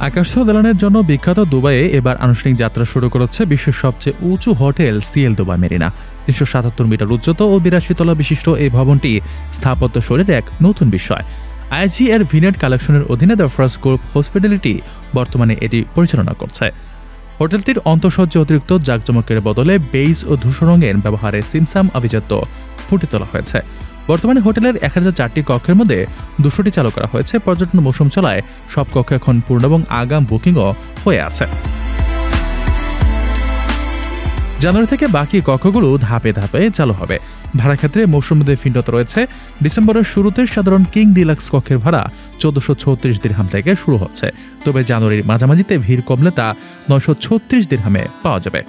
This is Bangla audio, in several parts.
আকাশছোঁয়া দালানের জন্য বিখ্যাত দুবাইয়ে এবার আনুষ্ঠানিক যাত্রা শুরু করেছে বিশ্বের সবচেয়ে উঁচু হোটেল সিএল দুবাই মেরিনা। ৩৭৭ মিটার উচ্চতা ও ৮২ তলা বিশিষ্ট এই ভবনটি স্থাপত্য শৈলীর এক নতুন বিষয়। আইজি এর ভিনেট কালেকশনের অধীনে দ্য ফার্স্ট গ্রুপ হসপিটালিটি বর্তমানে এটি পরিচালনা করছে। হোটেলটির অন্তঃসজ্জা অতিরিক্ত জাঁকজমকের বদলে বেইজ ও ধূসর রঙের ব্যবহারে সিমসাম আভিজাত্য ফুটিয়ে তোলা হয়েছে। বর্তমানে হোটেলের ১০০৪টি কক্ষের মধ্যে ২০০টি চালু করা হয়েছে। পর্যটন মৌসুম চলায় সব কক্ষ এখন পূর্ণ এবং আগাম বুকিংও হয়ে আছে। জানুয়ারি থেকে বাকি কক্ষগুলো ধাপে ধাপে চালু হবে। ভাড়া ক্ষেত্রে মৌসুমীদের ভিন্নতা রয়েছে। ডিসেম্বরের শুরুতে সাধারণ কিং ডিলাক্স কক্ষের ভাড়া ১৪৩৬ দিরহাম থেকে শুরু হচ্ছে, তবে জানুয়ারির মাঝামাঝিতে ভিড় কমলে তা ৯৩৬ দিরহামে পাওয়া যাবে।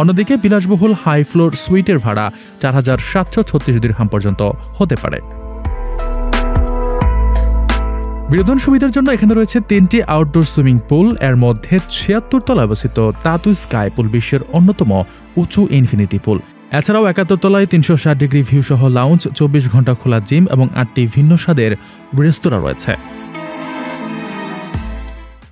অন্যদিকে বিলাসবহুল হাই ফ্লোর সুইটের ভাড়া ৪৭৩৬ দিরহাম পর্যন্ত হতে পারে। বিনোদন সুবিধার জন্য এখানে রয়েছে ৩টি আউটডোর সুইমিং পুল। এর মধ্যে ৭৬ তলায় অবস্থিত তাতু স্কাই পুল বিশ্বের অন্যতম উঁচু ইনফিনিটি পুল। এছাড়াও ৭১ তলায় ৩৬০ ডিগ্রি ভিউ সহ লাউঞ্জ, ২৪ ঘন্টা খোলা জিম এবং ৮টি ভিন্ন স্বাদের রেস্তোরাঁ রয়েছে।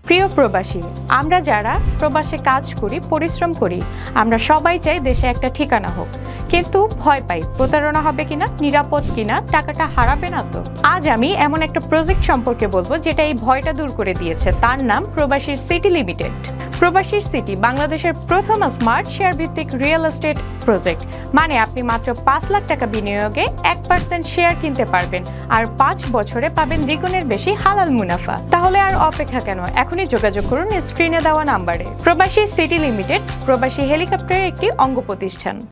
প্রিয় প্রবাসী, আমরা যারা প্রবাসে কাজ করি, পরিশ্রম করি, আমরা সবাই চাই দেশে একটা ঠিকানা হোক, কিন্তু ভয় পাই প্রতারণা হবে কিনা, নিরাপদ কিনা, টাকাটা হারাবে না তো। আজ আমি এমন একটা প্রজেক্ট সম্পর্কে বলবো যেটা এই ভয়টা দূর করে দিয়েছে। তার নাম প্রবাসীর সিটি লিমিটেড। প্রবাসীর সিটি বাংলাদেশের প্রথম স্মার্ট শেয়ার ভিত্তিক রিয়েল এস্টেট প্রজেক্ট। মানে আপনি মাত্র ৫ লাখ টাকা বিনিয়োগে ১% শেয়ার কিনতে পারবেন আর ৫ বছরে পাবেন দ্বিগুণের বেশি হালাল মুনাফা। তাহলে আর অপেক্ষা কেন? এখনই যোগাযোগ করুন স্ক্রিনে দেওয়া নাম্বারে। প্রবাসী সিটি লিমিটেড প্রবাসী হেলিকপ্টারের একটি অঙ্গ প্রতিষ্ঠান।